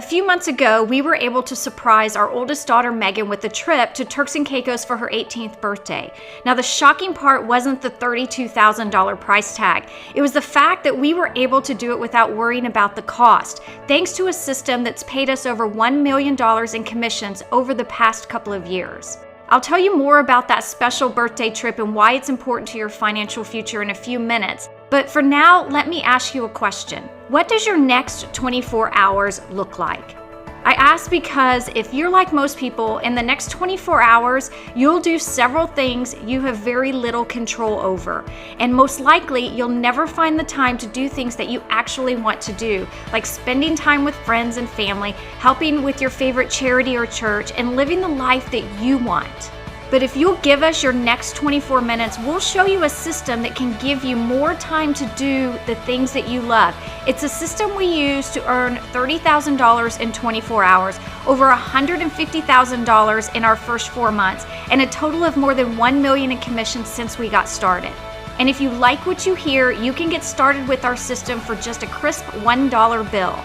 A few months ago, we were able to surprise our oldest daughter, Megan, with a trip to Turks and Caicos for her 18th birthday. Now, the shocking part wasn't the $32,000 price tag. It was the fact that we were able to do it without worrying about the cost, thanks to a system that's paid us over $1 million in commissions over the past couple of years. I'll tell you more about that special birthday trip and why it's important to your financial future in a few minutes. But for now, let me ask you a question. What does your next 24 hours look like? I ask because if you're like most people, in the next 24 hours, you'll do several things you have very little control over. And most likely, you'll never find the time to do things that you actually want to do, like spending time with friends and family, helping with your favorite charity or church, and living the life that you want. But if you'll give us your next 24 minutes, we'll show you a system that can give you more time to do the things that you love. It's a system we use to earn $30,000 in 24 hours, over $150,000 in our first 4 months, and a total of more than $1 million in commissions since we got started. And if you like what you hear, you can get started with our system for just a crisp $1 bill.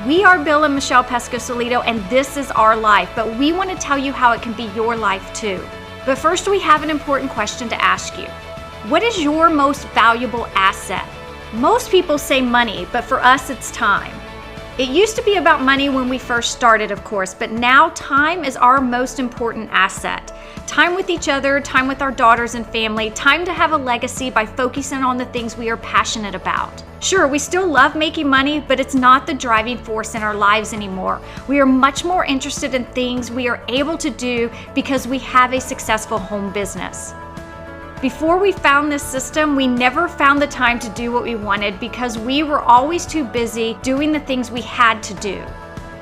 We are Bill and Michelle Pesco-Solido, and this is our life, but we want to tell you how it can be your life too. But first, we have an important question to ask you. What is your most valuable asset? Most people say money, but for us, it's time. It used to be about money when we first started, of course, but now time is our most important asset. Time with each other, time with our daughters and family, time to have a legacy by focusing on the things we are passionate about. Sure, we still love making money, but it's not the driving force in our lives anymore. We are much more interested in things we are able to do because we have a successful home business. Before we found this system, we never found the time to do what we wanted because we were always too busy doing the things we had to do.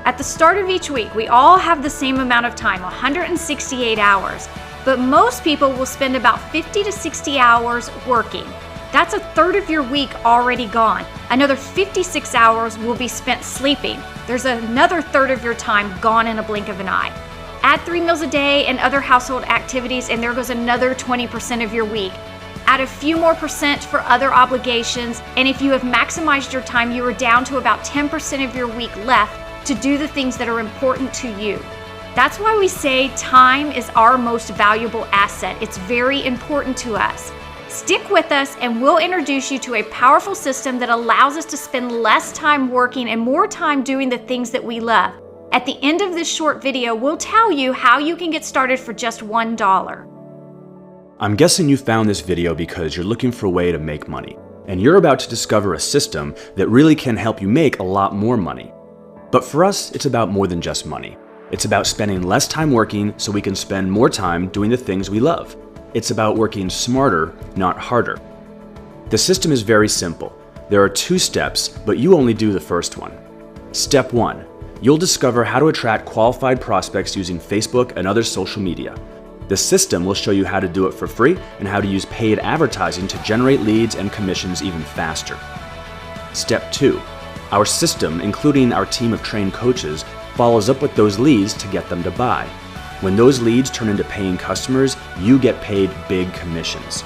At the start of each week, we all have the same amount of time, 168 hours, but most people will spend about 50 to 60 hours working. That's a third of your week already gone. Another 56 hours will be spent sleeping. There's another third of your time gone in a blink of an eye. Add 3 meals a day and other household activities, and there goes another 20% of your week. Add a few more percent for other obligations, and if you have maximized your time, you are down to about 10% of your week left to do the things that are important to you. That's why we say time is our most valuable asset. It's very important to us. Stick with us and we'll introduce you to a powerful system that allows us to spend less time working and more time doing the things that we love. At the end of this short video, we'll tell you how you can get started for just $1. I'm guessing you found this video because you're looking for a way to make money, and you're about to discover a system that really can help you make a lot more money. But for us, it's about more than just money. It's about spending less time working so we can spend more time doing the things we love. It's about working smarter, not harder. The system is very simple. There are 2 steps, but you only do the first one. Step 1. You'll discover how to attract qualified prospects using Facebook and other social media. The system will show you how to do it for free and how to use paid advertising to generate leads and commissions even faster. Step 2. Our system, including our team of trained coaches, follows up with those leads to get them to buy. When those leads turn into paying customers, you get paid big commissions.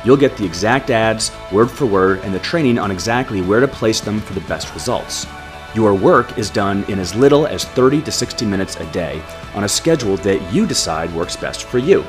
You'll get the exact ads, word for word, and the training on exactly where to place them for the best results. Your work is done in as little as 30 to 60 minutes a day on a schedule that you decide works best for you.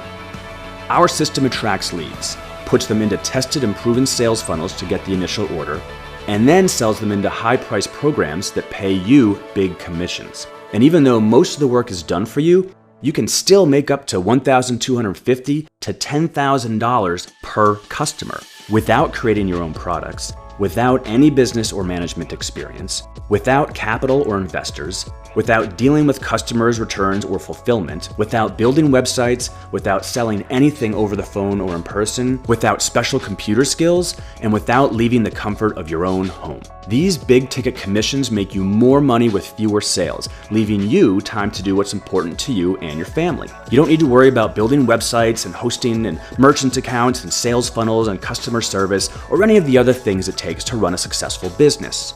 Our system attracts leads, puts them into tested and proven sales funnels to get the initial order, and then sells them into high-priced programs that pay you big commissions. And even though most of the work is done for you, you can still make up to $1,250 to $10,000 per customer without creating your own products, without any business or management experience, without capital or investors, without dealing with customers' returns or fulfillment, without building websites, without selling anything over the phone or in person, without special computer skills, and without leaving the comfort of your own home. These big ticket commissions make you more money with fewer sales, leaving you time to do what's important to you and your family. You don't need to worry about building websites and hosting and merchant accounts and sales funnels and customer service or any of the other things it takes to run a successful business.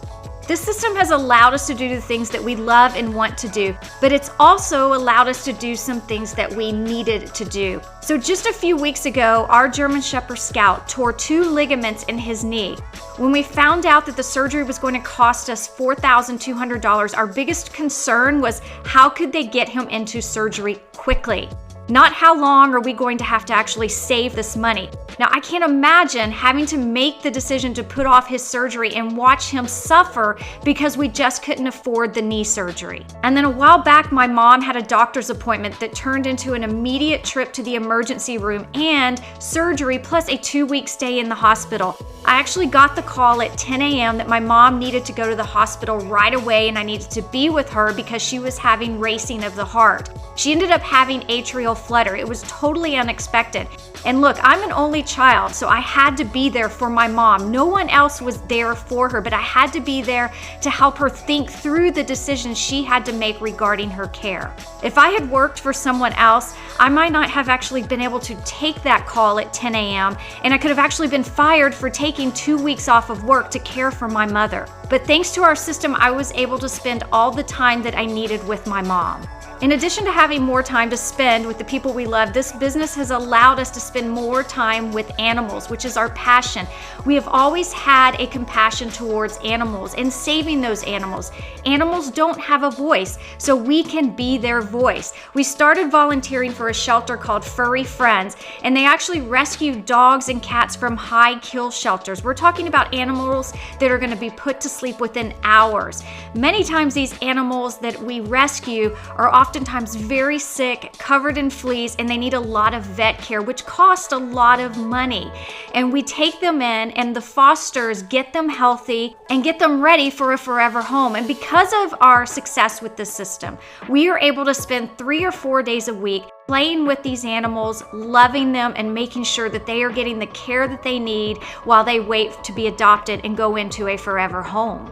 This system has allowed us to do the things that we love and want to do, but it's also allowed us to do some things that we needed to do. So just a few weeks ago, our German Shepherd Scout tore 2 ligaments in his knee. When we found out that the surgery was going to cost us $4,200, our biggest concern was how could they get him into surgery quickly? Not how long are we going to have to actually save this money. Now, I can't imagine having to make the decision to put off his surgery and watch him suffer because we just couldn't afford the knee surgery. And then a while back, my mom had a doctor's appointment that turned into an immediate trip to the emergency room and surgery plus a 2-week stay in the hospital. I actually got the call at 10 a.m. that my mom needed to go to the hospital right away and I needed to be with her because she was having racing of the heart. She ended up having atrial flutter. It was totally unexpected. And look, I'm an only child, so I had to be there for my mom. No one else was there for her, but I had to be there to help her think through the decisions she had to make regarding her care. If I had worked for someone else, I might not have actually been able to take that call at 10 a.m., and I could have actually been fired for taking 2 weeks off of work to care for my mother. But thanks to our system, I was able to spend all the time that I needed with my mom. In addition to having more time to spend with the people we love, this business has allowed us to spend more time with animals, which is our passion. We have always had a compassion towards animals and saving those animals. Animals don't have a voice, so we can be their voice. We started volunteering for a shelter called Furry Friends, and they actually rescue dogs and cats from high kill shelters. We're talking about animals that are going to be put to sleep within hours. Many times these animals that we rescue are oftentimes very sick, covered in fleas, and they need a lot of vet care, which costs a lot of money. And we take them in, and the fosters get them healthy and get them ready for a forever home. And because of our success with this system, we are able to spend 3 or 4 days a week playing with these animals, loving them, and making sure that they are getting the care that they need while they wait to be adopted and go into a forever home.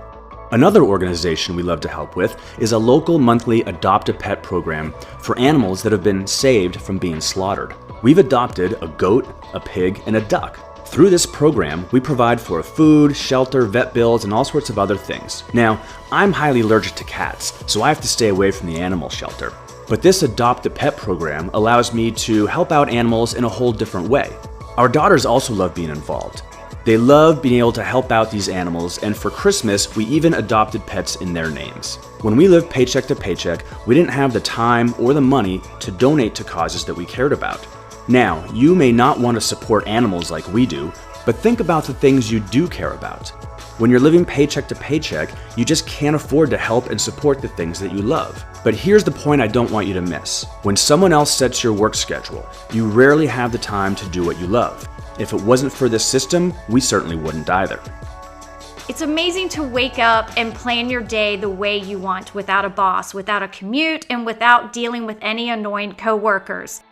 Another organization we love to help with is a local monthly Adopt-a-Pet program for animals that have been saved from being slaughtered. We've adopted a goat, a pig, and a duck. Through this program, we provide for food, shelter, vet bills, and all sorts of other things. Now, I'm highly allergic to cats, so I have to stay away from the animal shelter. But this Adopt-a-Pet program allows me to help out animals in a whole different way. Our daughters also love being involved. They love being able to help out these animals, and for Christmas, we even adopted pets in their names. When we lived paycheck to paycheck, we didn't have the time or the money to donate to causes that we cared about. Now, you may not want to support animals like we do, but think about the things you do care about. When you're living paycheck to paycheck, you just can't afford to help and support the things that you love. But here's the point I don't want you to miss. When someone else sets your work schedule, you rarely have the time to do what you love. If it wasn't for this system, we certainly wouldn't either. It's amazing to wake up and plan your day the way you want, without a boss, without a commute, and without dealing with any annoying coworkers.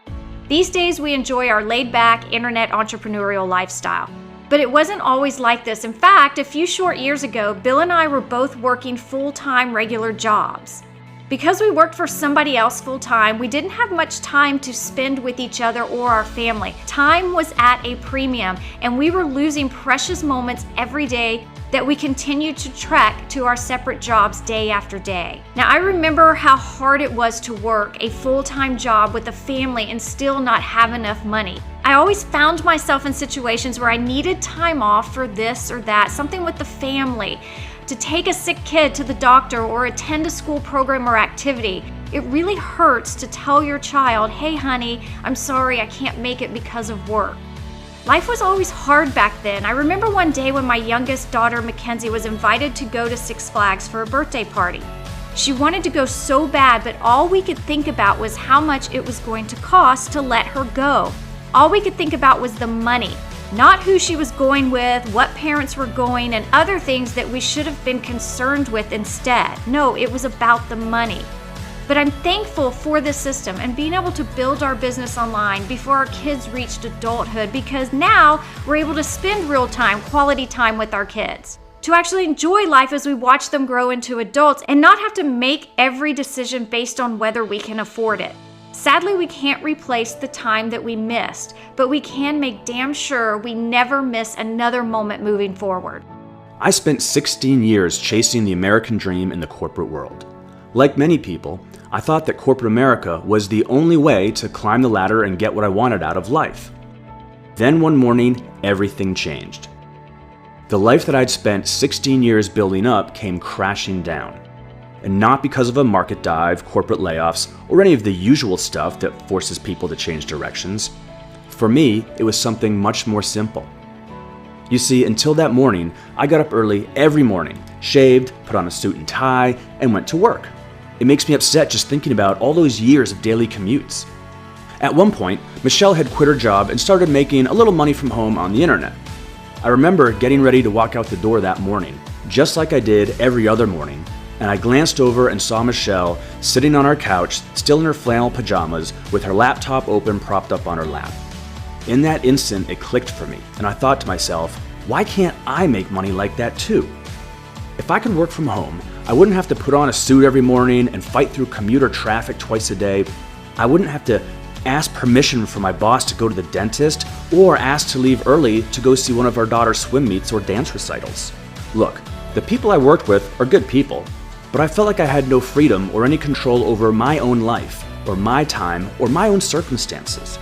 These days, we enjoy our laid-back, internet entrepreneurial lifestyle. But it wasn't always like this. In fact, a few short years ago, Bill and I were both working full-time regular jobs. Because we worked for somebody else full-time, we didn't have much time to spend with each other or our family. Time was at a premium, and we were losing precious moments every day that we continued to trek to our separate jobs day after day. Now, I remember how hard it was to work a full-time job with a family and still not have enough money. I always found myself in situations where I needed time off for this or that, something with the family, to take a sick kid to the doctor or attend a school program or activity. It really hurts to tell your child, "Hey honey, I'm sorry I can't make it because of work." Life was always hard back then. I remember one day when my youngest daughter, Mackenzie, was invited to go to Six Flags for a birthday party. She wanted to go so bad, but all we could think about was how much it was going to cost to let her go. All we could think about was the money. Not who she was going with, what parents were going, and other things that we should have been concerned with instead. No, it was about the money. But I'm thankful for this system and being able to build our business online before our kids reached adulthood, because now we're able to spend real time, quality time with our kids, to actually enjoy life as we watch them grow into adults and not have to make every decision based on whether we can afford it. Sadly, we can't replace the time that we missed, but we can make damn sure we never miss another moment moving forward. I spent 16 years chasing the American dream in the corporate world. Like many people, I thought that corporate America was the only way to climb the ladder and get what I wanted out of life. Then one morning, everything changed. The life that I'd spent 16 years building up came crashing down. And not because of a market dive, corporate layoffs, or any of the usual stuff that forces people to change directions. For me, it was something much more simple. You see, until that morning, I got up early every morning, shaved, put on a suit and tie, and went to work. It makes me upset just thinking about all those years of daily commutes. At one point, Michelle had quit her job and started making a little money from home on the internet. I remember getting ready to walk out the door that morning, just like I did every other morning, and I glanced over and saw Michelle sitting on our couch, still in her flannel pajamas, with her laptop open propped up on her lap. In that instant, it clicked for me, and I thought to myself, why can't I make money like that too? If I could work from home, I wouldn't have to put on a suit every morning and fight through commuter traffic twice a day. I wouldn't have to ask permission from my boss to go to the dentist or ask to leave early to go see one of our daughter's swim meets or dance recitals. Look, the people I worked with are good people, but I felt like I had no freedom or any control over my own life, or my time, or my own circumstances.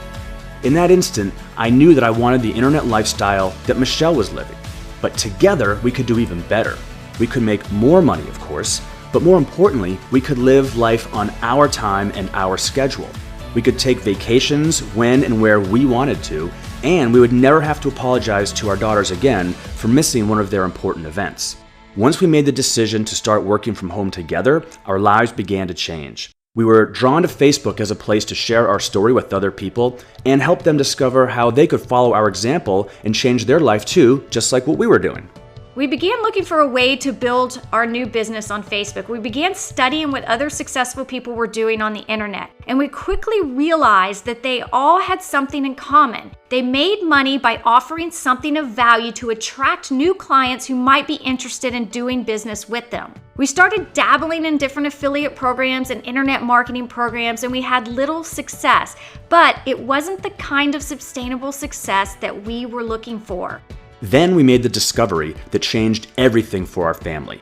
In that instant, I knew that I wanted the internet lifestyle that Michelle was living. But together, we could do even better. We could make more money, of course, but more importantly, we could live life on our time and our schedule. We could take vacations when and where we wanted to, and we would never have to apologize to our daughters again for missing one of their important events. Once we made the decision to start working from home together, our lives began to change. We were drawn to Facebook as a place to share our story with other people and help them discover how they could follow our example and change their life too, just like what we were doing. We began looking for a way to build our new business on Facebook. We began studying what other successful people were doing on the internet, and we quickly realized that they all had something in common. They made money by offering something of value to attract new clients who might be interested in doing business with them. We started dabbling in different affiliate programs and internet marketing programs, and we had little success, but it wasn't the kind of sustainable success that we were looking for. Then we made the discovery that changed everything for our family.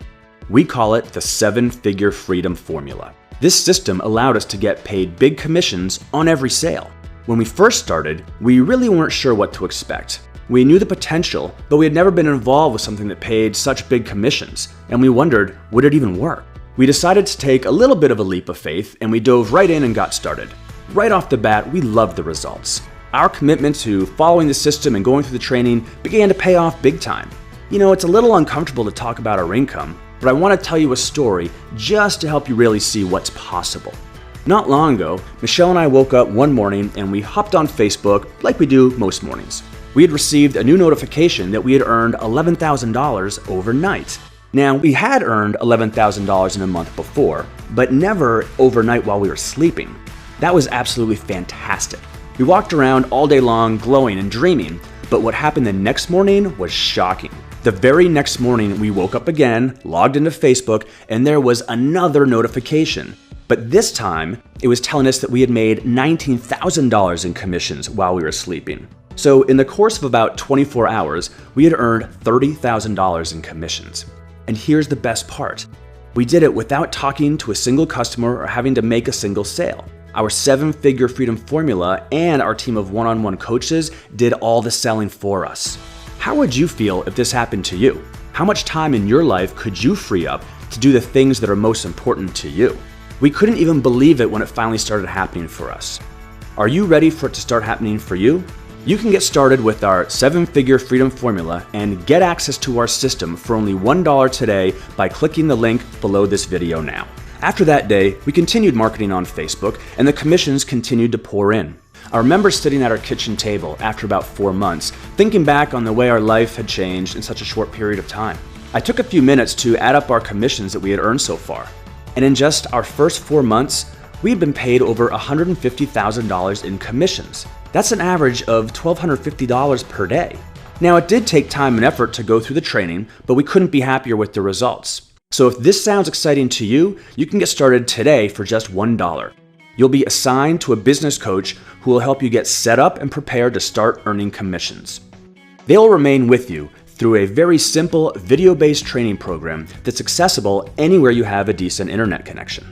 We call it the 7-figure freedom formula. This system allowed us to get paid big commissions on every sale. When we first started, we really weren't sure what to expect. We knew the potential, but we had never been involved with something that paid such big commissions, and we wondered, would it even work? We decided to take a little bit of a leap of faith, and we dove right in and got started. Right off the bat, we loved the results. Our commitment to following the system and going through the training began to pay off big time. You know, it's a little uncomfortable to talk about our income, but I want to tell you a story just to help you really see what's possible. Not long ago, Michelle and I woke up one morning and we hopped on Facebook like we do most mornings. We had received a new notification that we had earned $11,000 overnight. Now, we had earned $11,000 in a month before, but never overnight while we were sleeping. That was absolutely fantastic. We walked around all day long glowing and dreaming, but what happened the next morning was shocking. The very next morning, we woke up again, logged into Facebook, and there was another notification. But this time, it was telling us that we had made $19,000 in commissions while we were sleeping. So in the course of about 24 hours, we had earned $30,000 in commissions. And here's the best part. We did it without talking to a single customer or having to make a single sale. Our 7-figure freedom formula and our team of one-on-one coaches did all the selling for us. How would you feel if this happened to you? How much time in your life could you free up to do the things that are most important to you? We couldn't even believe it when it finally started happening for us. Are you ready for it to start happening for you? You can get started with our 7-figure freedom formula and get access to our system for only $1 today by clicking the link below this video now. After that day, we continued marketing on Facebook and the commissions continued to pour in. I remember sitting at our kitchen table after about 4 months, thinking back on the way our life had changed in such a short period of time. I took a few minutes to add up our commissions that we had earned so far. And in just our first 4 months, we had been paid over $150,000 in commissions. That's an average of $1,250 per day. Now, it did take time and effort to go through the training, but we couldn't be happier with the results. So if this sounds exciting to you, you can get started today for just $1. You'll be assigned to a business coach who will help you get set up and prepared to start earning commissions. They will remain with you through a very simple video-based training program that's accessible anywhere you have a decent internet connection.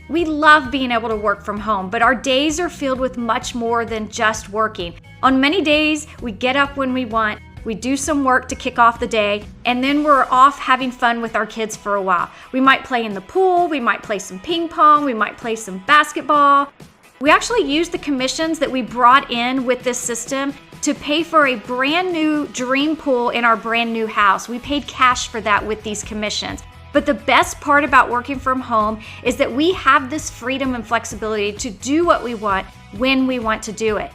We love being able to work from home, but our days are filled with much more than just working. On many days, we get up when we want, we do some work to kick off the day, and then we're off having fun with our kids for a while. We might play in the pool, we might play some ping pong, we might play some basketball. We actually use the commissions that we brought in with this system to pay for a brand new dream pool in our brand new house. We paid cash for that with these commissions. But the best part about working from home is that we have this freedom and flexibility to do what we want when we want to do it.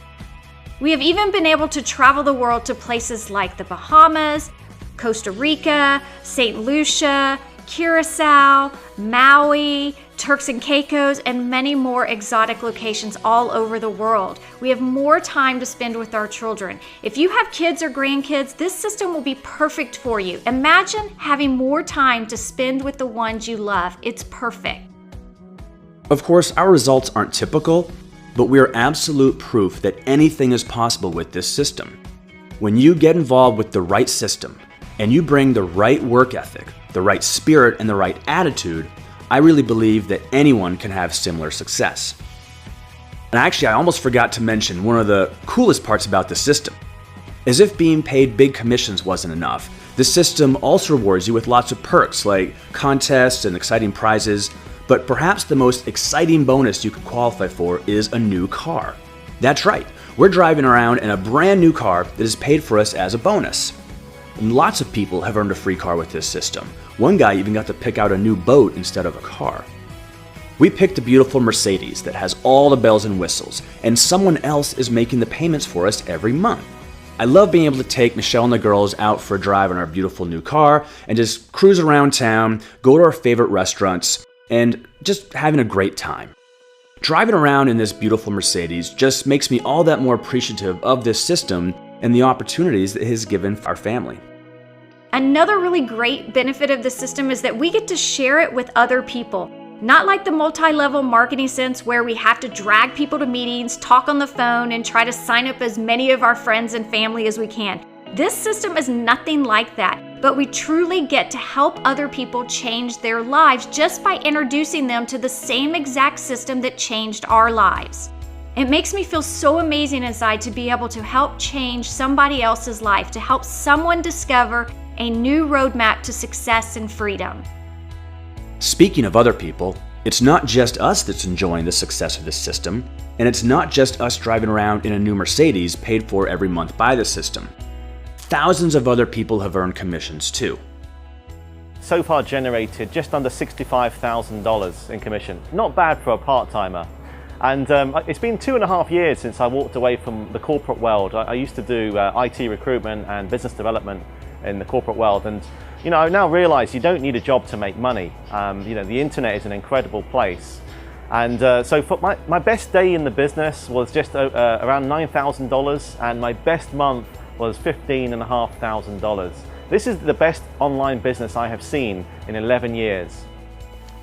We have even been able to travel the world to places like the Bahamas, Costa Rica, St. Lucia, Curacao, Maui, Turks and Caicos, and many more exotic locations all over the world. We have more time to spend with our children. If you have kids or grandkids, this system will be perfect for you. Imagine having more time to spend with the ones you love. It's perfect. Of course, our results aren't typical, but we are absolute proof that anything is possible with this system. When you get involved with the right system, and you bring the right work ethic, the right spirit, and the right attitude, I really believe that anyone can have similar success. And actually, I almost forgot to mention one of the coolest parts about the system. As if being paid big commissions wasn't enough, the system also rewards you with lots of perks like contests and exciting prizes, but perhaps the most exciting bonus you could qualify for is a new car. That's right, we're driving around in a brand new car that is paid for us as a bonus. And lots of people have earned a free car with this system. One guy even got to pick out a new boat instead of a car. We picked a beautiful Mercedes that has all the bells and whistles, and someone else is making the payments for us every month. I love being able to take Michelle and the girls out for a drive in our beautiful new car and just cruise around town, go to our favorite restaurants, and just having a great time. Driving around in this beautiful Mercedes just makes me all that more appreciative of this system and the opportunities that it has given our family. Another really great benefit of the system is that we get to share it with other people. Not like the multi-level marketing sense where we have to drag people to meetings, talk on the phone, and try to sign up as many of our friends and family as we can. This system is nothing like that, but we truly get to help other people change their lives just by introducing them to the same exact system that changed our lives. It makes me feel so amazing inside to be able to help change somebody else's life, to help someone discover a new roadmap to success and freedom. Speaking of other people, it's not just us that's enjoying the success of this system, and it's not just us driving around in a new Mercedes paid for every month by the system. Thousands of other people have earned commissions too. So far generated just under $65,000 in commission. Not bad for a part-timer. And it's been 2.5 years since I walked away from the corporate world. I used to do IT recruitment and business development in the corporate world, and I now realize you don't need a job to make money. The internet is an incredible place. And so for my best day in the business was just around $9,000, and my best month was $15,500. This is the best online business I have seen in 11 years.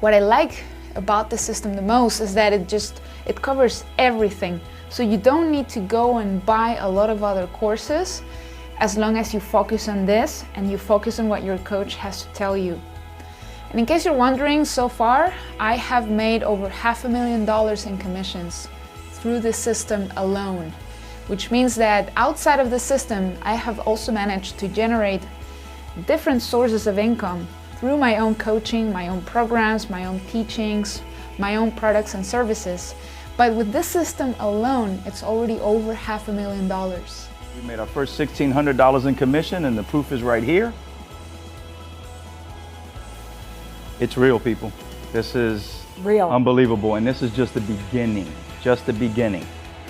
What I like about the system the most is that it covers everything. So you don't need to go and buy a lot of other courses as long as you focus on this and you focus on what your coach has to tell you. And in case you're wondering, so far I have made over $500,000 in commissions through this system alone, which means that outside of the system I have also managed to generate different sources of income through my own coaching, my own programs, my own teachings, my own products and services. But with this system alone, it's already over $500,000. We made our first $1,600 in commission, and the proof is right here. It's real, people. This is real, unbelievable, and this is just the beginning, just the beginning.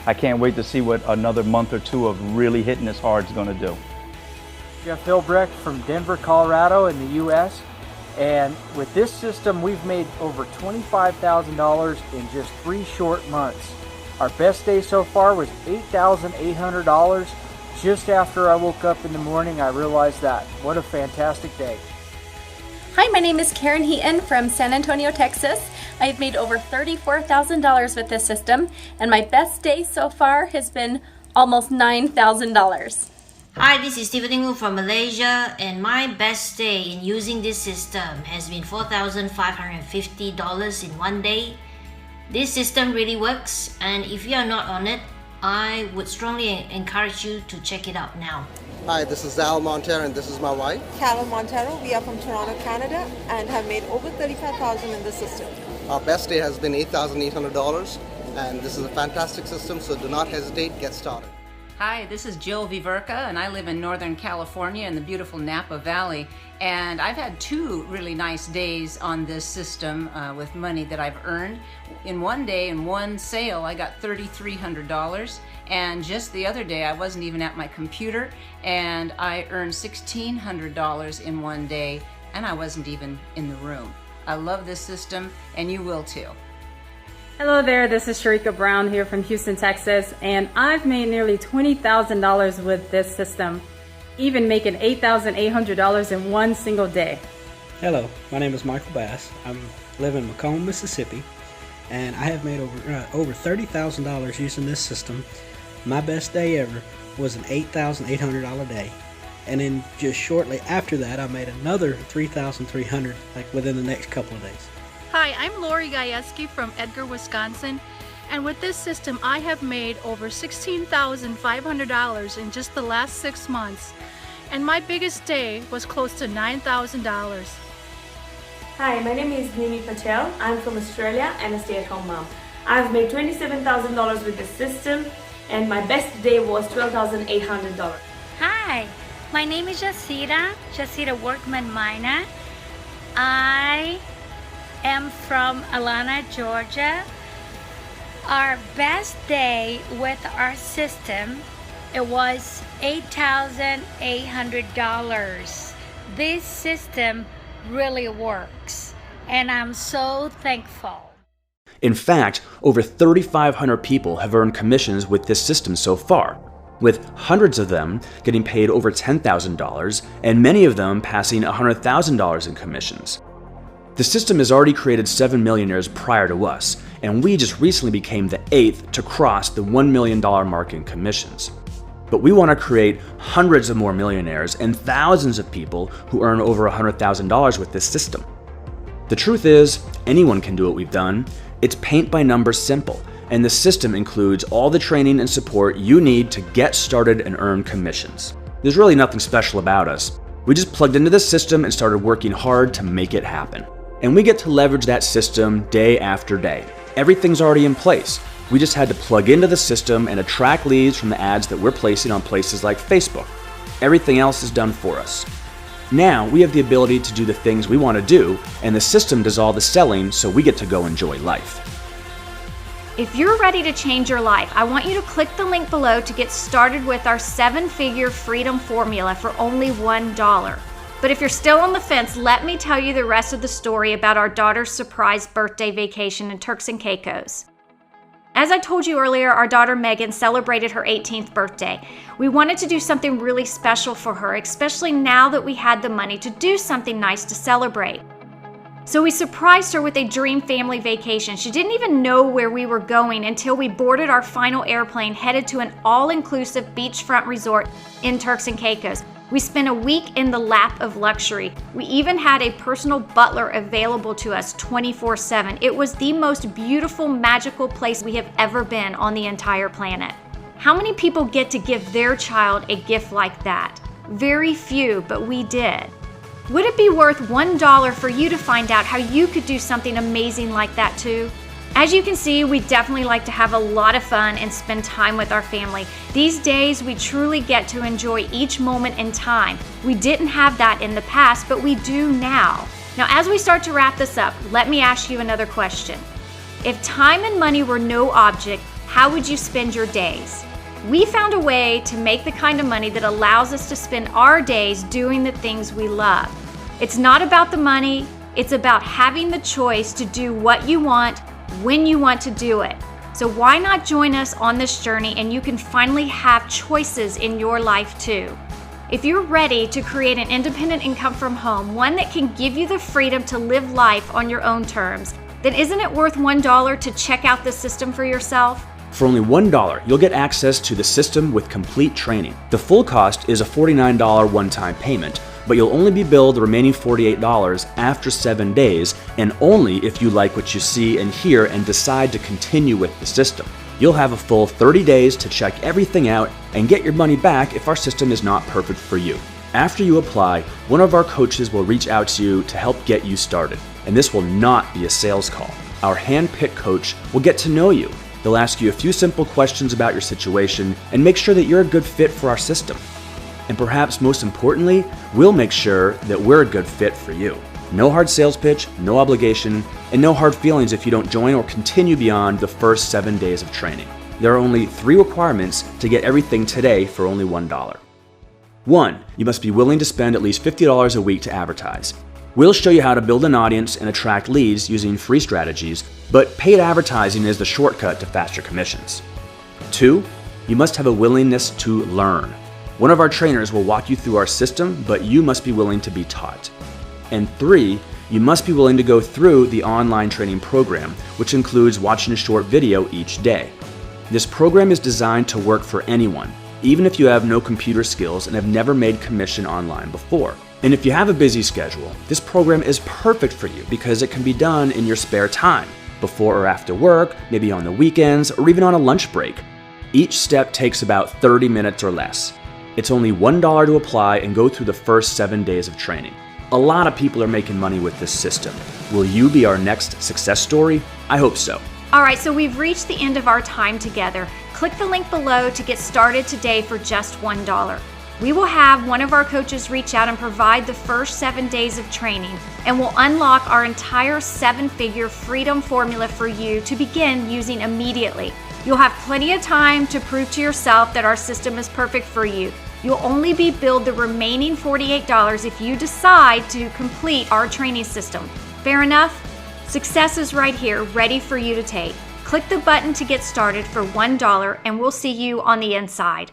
I can't wait to see what another month or two of really hitting this hard is going to do. Jeff Hilbrecht from Denver, Colorado in the U.S. And with this system, we've made over $25,000 in just 3 short months. Our best day so far was $8,800. Just after I woke up in the morning, I realized that. What a fantastic day. Hi, my name is Karen Heaton from San Antonio, Texas. I've made over $34,000 with this system, and my best day so far has been almost $9,000. Hi, this is Tiffany Wu from Malaysia, and my best day in using this system has been $4,550 in one day. This system really works, and if you are not on it, I would strongly encourage you to check it out now. Hi, this is Al Montero and this is my wife. Carol Montero. We are from Toronto, Canada, and have made over $35,000 in the system. Our best day has been $8,800, and this is a fantastic system, so do not hesitate, get started. Hi, this is Jill Viverka, and I live in Northern California in the beautiful Napa Valley. And I've had 2 really nice days on this system with money that I've earned. In one day, in one sale, I got $3,300. And just the other day, I wasn't even at my computer, and I earned $1,600 in one day, and I wasn't even in the room. I love this system, and you will too. Hello there, this is Sharika Brown here from Houston, Texas, and I've made nearly $20,000 with this system, even making $8,800 in one single day. Hello, my name is Michael Bass. I live in Macomb, Mississippi, and I have made over $30,000 using this system. My best day ever was an $8,800 day, and then just shortly after that, I made another $3,300 like within the next couple of days. Hi, I'm Lori Gajewski from Edgar, Wisconsin, and with this system I have made over $16,500 in just the last 6 months, and my biggest day was close to $9,000. Hi, my name is Nimi Patel. I'm from Australia and a stay-at-home mom. I've made $27,000 with this system, and my best day was $12,800. Hi, my name is Jasira Workman Mina. I am from Atlanta, Georgia. Our best day with our system, it was $8,800. This system really works, and I'm so thankful. In fact, over 3,500 people have earned commissions with this system so far, with hundreds of them getting paid over $10,000 and many of them passing $100,000 in commissions. The system has already created 7 millionaires prior to us, and we just recently became the 8th to cross the $1 million mark in commissions. But we want to create hundreds of more millionaires and thousands of people who earn over $100,000 with this system. The truth is, anyone can do what we've done. It's paint by numbers simple, and the system includes all the training and support you need to get started and earn commissions. There's really nothing special about us. We just plugged into the system and started working hard to make it happen. And we get to leverage that system day after day. Everything's already in place. We just had to plug into the system and attract leads from the ads that we're placing on places like Facebook. Everything else is done for us. Now we have the ability to do the things we want to do, and the system does all the selling, so we get to go enjoy life. If you're ready to change your life, I want you to click the link below to get started with our 7-figure freedom formula for only $1. But if you're still on the fence, let me tell you the rest of the story about our daughter's surprise birthday vacation in Turks and Caicos. As I told you earlier, our daughter Megan celebrated her 18th birthday. We wanted to do something really special for her, especially now that we had the money to do something nice to celebrate. So we surprised her with a dream family vacation. She didn't even know where we were going until we boarded our final airplane headed to an all-inclusive beachfront resort in Turks and Caicos. We spent a week in the lap of luxury. We even had a personal butler available to us 24/7. It was the most beautiful, magical place we have ever been on the entire planet. How many people get to give their child a gift like that? Very few, but we did. Would it be worth $1 for you to find out how you could do something amazing like that too? As you can see, we definitely like to have a lot of fun and spend time with our family. These days, we truly get to enjoy each moment in time. We didn't have that in the past, but we do now. Now, as we start to wrap this up, let me ask you another question. If time and money were no object, how would you spend your days? We found a way to make the kind of money that allows us to spend our days doing the things we love. It's not about the money, it's about having the choice to do what you want, when you want to do it. So why not join us on this journey and you can finally have choices in your life too. If you're ready to create an independent income from home, one that can give you the freedom to live life on your own terms, then isn't it worth $1 to check out the system for yourself? For only $1, you'll get access to the system with complete training. The full cost is a $49 one-time payment, but you'll only be billed the remaining $48 after 7 days, and only if you like what you see and hear and decide to continue with the system. You'll have a full 30 days to check everything out and get your money back if our system is not perfect for you. After you apply, one of our coaches will reach out to you to help get you started, and this will not be a sales call. Our hand-picked coach will get to know you. They'll ask you a few simple questions about your situation and make sure that you're a good fit for our system. And perhaps most importantly, we'll make sure that we're a good fit for you. No hard sales pitch, no obligation, and no hard feelings if you don't join or continue beyond the first 7 days of training. There are only 3 requirements to get everything today for only $1. 1. You must be willing to spend at least $50 a week to advertise. We'll show you how to build an audience and attract leads using free strategies, but paid advertising is the shortcut to faster commissions. 2. You must have a willingness to learn. One of our trainers will walk you through our system, but you must be willing to be taught. And 3, you must be willing to go through the online training program, which includes watching a short video each day. This program is designed to work for anyone, even if you have no computer skills and have never made commission online before. And if you have a busy schedule, this program is perfect for you because it can be done in your spare time, before or after work, maybe on the weekends, or even on a lunch break. Each step takes about 30 minutes or less. It's only $1 to apply and go through the first 7 days of training. A lot of people are making money with this system. Will you be our next success story? I hope so. All right, so we've reached the end of our time together. Click the link below to get started today for just $1. We will have one of our coaches reach out and provide the first 7 days of training, and we'll unlock our entire 7-figure freedom formula for you to begin using immediately. You'll have plenty of time to prove to yourself that our system is perfect for you. You'll only be billed the remaining $48 if you decide to complete our training system. Fair enough? Success is right here, ready for you to take. Click the button to get started for $1, and we'll see you on the inside.